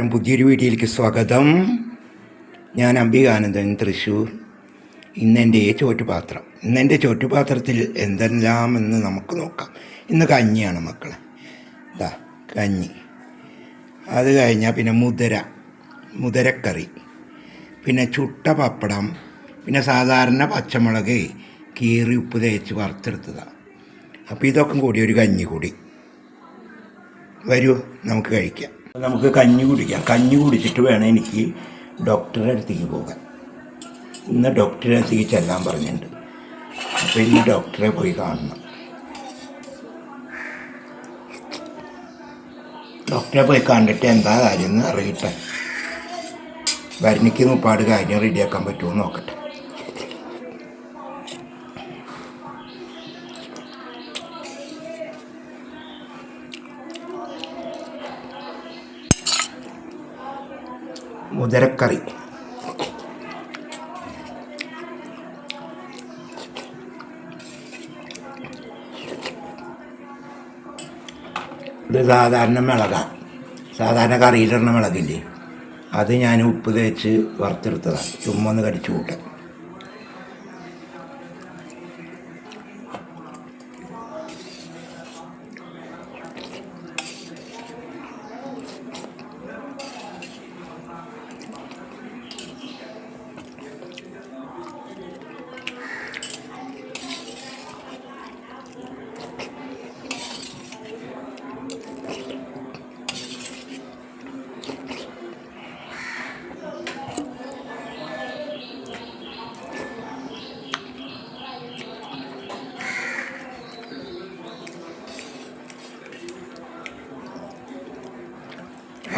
പുതിയൊരു വീഡിയോയിലേക്ക് സ്വാഗതം. ഞാൻ അംബികാനന്ദൻ, തൃശ്ശൂർ. ഇന്നെൻ്റെ ചോറ്റുപാത്രത്തിൽ എന്തെല്ലാം എന്ന് നമുക്ക് നോക്കാം. ഇന്ന് കഞ്ഞിയാണ് മക്കളെ. ഇതാ കഞ്ഞി. അത് കഴിഞ്ഞാൽ പിന്നെ മുതിരക്കറി, പിന്നെ ചുട്ട പപ്പടം, പിന്നെ സാധാരണ പച്ചമുളക് കീറി ഉപ്പ് തേച്ച് വറുത്തെടുത്തതാണ്. അപ്പോൾ ഇതൊക്കെ കൂടി ഒരു കഞ്ഞി കൂടി. വരൂ, നമുക്ക് കഴിക്കാം. നമുക്ക് കഞ്ഞി കുടിക്കാം. കഞ്ഞി കുടിച്ചിട്ട് വേണം എനിക്ക് ഡോക്ടറുടെ അടുത്തേക്ക് പോകാൻ. ഇന്ന് ഡോക്ടറുടെ അടുത്തേക്ക് ചെല്ലാൻ പറഞ്ഞിട്ടുണ്ട്. അപ്പോൾ ഇന്ന് ഡോക്ടറെ പോയി കാണണം. ഡോക്ടറെ പോയി കണ്ടിട്ട് എന്താ കാര്യം എന്ന് അറിയട്ടെ. ഭരണിക്ക് 30 കാര്യം റെഡിയാക്കാൻ പറ്റുമോ നോക്കട്ടെ. മുതിരക്കറി, ഇത് സാധാരണ കറിയിലിടുന്ന മിളകില്ലേ, അത് ഞാൻ ഉപ്പ് തേച്ച് വറുത്തെടുത്തതാണ്. ചുമ്മാ ഒന്ന് കടിച്ചു കൂട്ടാൻ.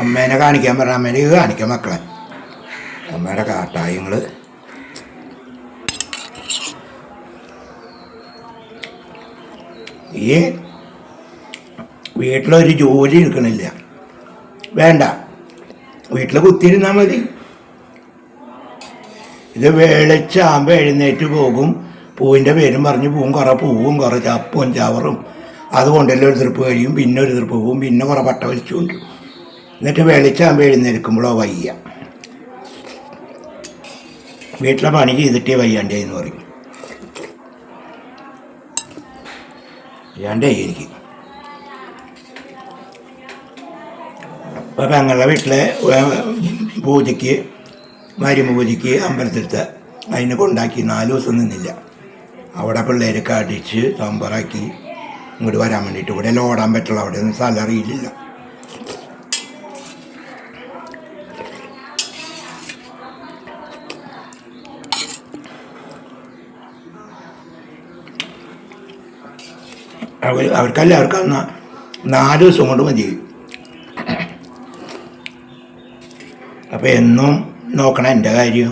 അമ്മേനെ കാണിക്കാൻ പറഞ്ഞ അമ്മേനെ കാണിക്കാം മക്കളെ. അമ്മയുടെ കാട്ടായങ്ങൾ. ഈ വീട്ടിലൊരു ജോലി എടുക്കണില്ല, വേണ്ട, വീട്ടിൽ കുത്തിയിരുന്നാൽ മതി. ഇത് വെളിച്ചാകുമ്പോൾ എഴുന്നേറ്റ് പോകും, പൂവിൻ്റെ പേരും പറഞ്ഞ് പോവും. കുറേ പൂവും കുറേ ചപ്പും ചവറും അതുകൊണ്ടെല്ലാം ഒരു തീർപ്പ് കഴിയും, പിന്നെ ഒരു തീർപ്പ് പോവും, പിന്നെ കുറേ പട്ട വലിച്ചുകൊണ്ട്. എന്നിട്ട് വെളിച്ചാകുമ്പോൾ എഴുന്നേൽക്കുമ്പോഴോ വയ്യ. വീട്ടിലെ പണി ചെയ്തിട്ടേ വയ്യാണ്ടേ എന്ന് പറയും. വയ്യാണ്ടേ എനിക്ക്. അപ്പോൾ പെങ്ങളുടെ വീട്ടിലെ പൂജയ്ക്ക്, മരുമൂജയ്ക്ക് അമ്പലത്തിലത്തെ അതിനെ കൊണ്ടാക്കി 4 ദിവസം നിന്നില്ല. അവിടെ പിള്ളേരൊക്കെ അടിച്ച് സാമ്പാറാക്കി ഇങ്ങോട്ട് വരാൻ വേണ്ടിയിട്ട്. ഇവിടെ എല്ലാം ഓടാൻ പറ്റുള്ളൂ, അവിടെ ഒന്നും സ്ഥലം അറിയില്ല. അവർക്കെല്ലാവർക്കും 4 ദിവസം കൊണ്ട് മതി. അപ്പം എന്നും നോക്കണം എൻ്റെ കാര്യം.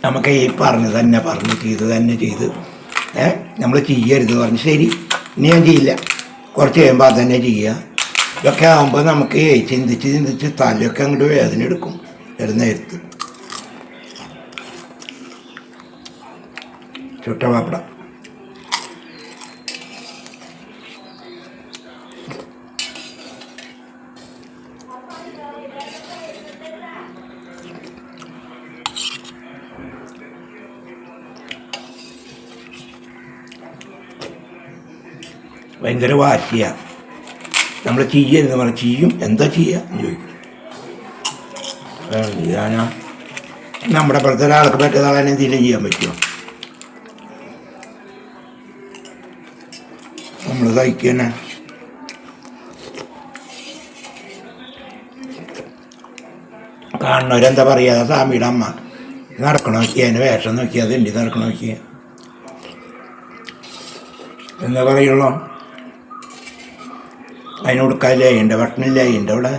നമുക്ക് ഈ പറഞ്ഞ് ചെയ്ത് നമ്മൾ ചെയ്യരുത് പറഞ്ഞ് ശരി, ഇനി ഞാൻ ചെയ്യില്ല, കുറച്ച് കഴിയുമ്പോൾ അത് തന്നെ ചെയ്യുക. ഇതൊക്കെ ആകുമ്പോൾ നമുക്ക് ചിന്തിച്ച് തലയൊക്കെ അങ്ങോട്ട് വേദന എടുക്കും നേരത്ത്. ചുട്ട പപ്പടം, ഭയങ്കര വാശിയാണ്. നമ്മൾ ചെയ്യരുത് പറഞ്ഞാൽ ചെയ്യും. എന്താ ചെയ്യുക എന്ന് ചോദിക്കും. ഇതാണ് നമ്മുടെ പുറത്തെ ഒരാൾക്ക് പറ്റുന്ന എന്തെങ്കിലും ചെയ്യാൻ പറ്റുമോ? നമ്മൾ സഹിക്കന്നെ. കാണുന്നവരെന്താ പറയുക, സ്വാമിയുടെ അമ്മ നടക്കണ നോക്കിയ, അതിന് വേഷം നോക്കിയാൽ അത് എൻ്റെ നടക്കണ നോക്കിയ എന്താ പറയുള്ളൂ. അതിന് കൊടുക്കാല്ലേ എൻ്റെ ഭക്ഷണമില്ല എൻ്റെ അവിടെ.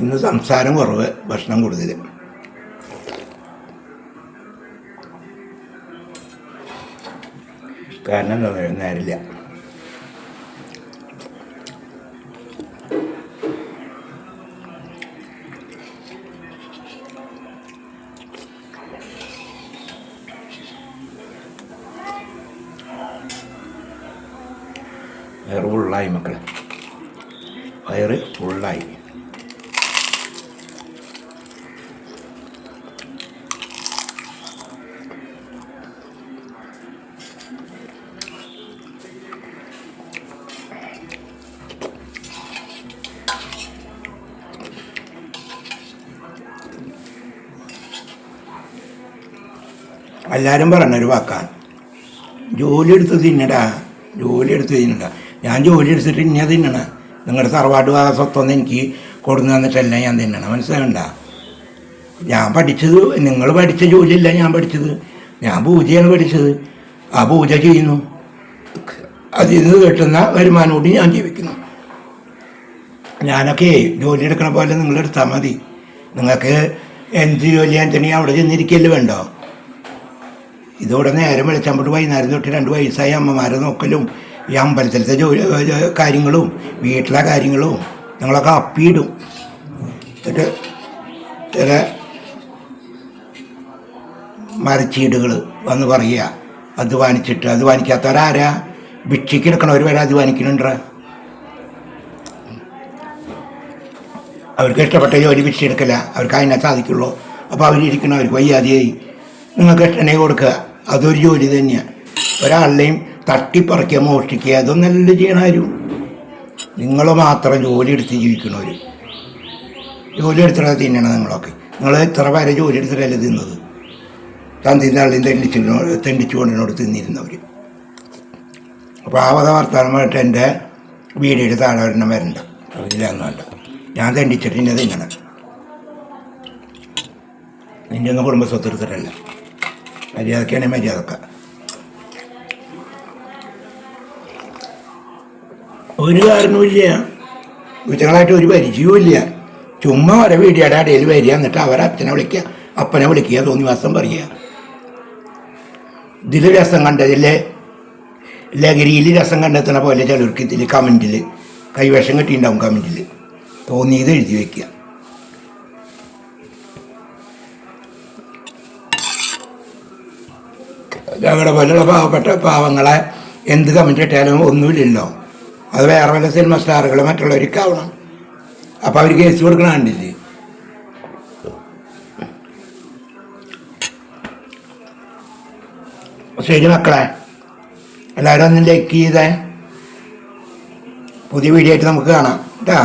ഇന്ന് സംസാരം കുറവ്, ഭക്ഷണം കൂടുതൽ. കാരണം എന്താ നേരില്ല. വയറ് ഫുള്ളായി മക്കളെ, വയറ് ഫുള്ളായി. എല്ലാവരും പറഞ്ഞൊരു വാക്കാണ്, ജോലി എടുത്ത് തിന്നടാ, ജോലി എടുത്ത് തിന്നണ്ട. ഞാൻ ജോലി എടുത്തിട്ട് ഇന്ന തിന്നണ. നിങ്ങളുടെ തറവാട് ഭാഗ സ്വത്തൊന്നും എനിക്ക് കൊടുന്നു തന്നിട്ടല്ല ഞാൻ തിന്നണം, മനസ്സിലാകണ്ട. ഞാൻ പഠിച്ചത്, നിങ്ങൾ പഠിച്ച ജോലിയല്ല ഞാൻ പഠിച്ചത്. ഞാൻ പൂജയാണ് പഠിച്ചത്. ആ പൂജ ചെയ്യുന്നു, അതിൽ നിന്ന് കിട്ടുന്ന വരുമാനം ഞാൻ ജീവിക്കുന്നു. ഞാനൊക്കെ ജോലി എടുക്കണ പോലെ നിങ്ങളെടുത്താൽ മതി. നിങ്ങൾക്ക് എന്ത് ജോലിയാണെന്നുണ്ടെങ്കിൽ അവിടെ ചെന്നിരിക്കല്ലേ വേണ്ടോ. ഇതോടെ നേരം വെളിച്ചമ്പോട്ട് വൈകുന്നേരം തൊട്ട് 2 വയസ്സായ അമ്മമാരെ നോക്കലും ഈ അമ്പലത്തിലത്തെ കാര്യങ്ങളും വീട്ടിലെ കാര്യങ്ങളും ഞങ്ങളൊക്കെ അപ്പിയിടും. എന്നിട്ട് ചില മരച്ചീടുകൾ വന്ന് പറയുക, അധ്വാനിച്ചിട്ട്. അധ്വാനിക്കാത്തവരാരാ? ഭിക്ഷയ്ക്ക് എടുക്കണവർ വരെ അധ്വാനിക്കുന്നുണ്ട. അവർക്ക് ഇഷ്ടപ്പെട്ട ജോലി ഭിക്ഷ എടുക്കില്ല, അവർക്ക് അതിനെ സാധിക്കുള്ളൂ. അപ്പോൾ അവരിയ്ക്കണം, അവർക്ക് വയ്യാതെയായി. നിങ്ങൾക്ക് ഇഷ്ടനെ കൊടുക്കുക, അതൊരു ജോലി തന്നെയാണ്. ഒരാളുടെയും തട്ടിപ്പറിക്കുക, മോഷ്ടിക്കുക, അതൊന്നല്ല ചെയ്യണമാരും. നിങ്ങൾ മാത്രം ജോലി എടുത്ത് ജീവിക്കണവർ. ജോലി എടുത്തിട്ട് തിന്നണം നിങ്ങളൊക്കെ. നിങ്ങൾ എത്ര പേരെ ജോലി എടുത്തിട്ടല്ലേ തിന്നത്? തന്തിയും തള്ളിയും തെണ്ടിച്ചുകൊണ്ടിനോട് തിന്നിരുന്നവർ. അപ്പോൾ ആ വക വർത്തമാനമായിട്ട് എൻ്റെ വീഡിയോയുടെ താഴെ ഒരെണ്ണം വരണ്ട, അതിലൊന്നും വേണ്ട. ഞാൻ തെണ്ടിച്ചിട്ട് ഇന്നെ തിന്നണം. നിൻ്റെ ഒന്നും കുടുംബസ്വത്ത് എടുത്തിട്ടല്ല. മര്യാദക്കാണെങ്കിൽ മര്യാദക്ക. ഒരു കാരണവുമില്ല, കുറ്റങ്ങളായിട്ട് ഒരു പരിചയവും ഇല്ല. ചുമ്മാ ഓരോ വീഡിയോയുടെ ഇടയിൽ വരിക, എന്നിട്ട് അവരച്ഛനെ വിളിക്കുക, അപ്പനെ വിളിക്കുക, തോന്നിവാസം പറയുക. ഇതിൽ രസം കണ്ടതില്ലേ, ലഹരിയിൽ രസം കണ്ടെത്തണ പോലെ ചിലർക്ക് ഇതിൽ കമൻറ്റിൽ കൈവേഷം കിട്ടിയിട്ടുണ്ടാവും. കമൻറ്റിൽ തോന്നിയത് എഴുതി വയ്ക്കുക. ഞങ്ങളുടെ പോലെയുള്ള പാവപ്പെട്ട പാവങ്ങളെ എന്ത് കമൻറ്റ് ഇട്ടാലും ഒന്നുമില്ലല്ലോ. അത് വേറെ വല്ല സിനിമ സ്റ്റാറുകൾ മറ്റുള്ളവർക്കാവണം. അപ്പോൾ അവർ കേസ് കൊടുക്കണ കണ്ടില്ലേ. ശരി മക്കളെ, എല്ലാവരും ഒന്ന് ലൈക്ക് ചെയ്തേ. പുതിയ വീഡിയോ ആയിട്ട് നമുക്ക് കാണാം കേട്ടോ.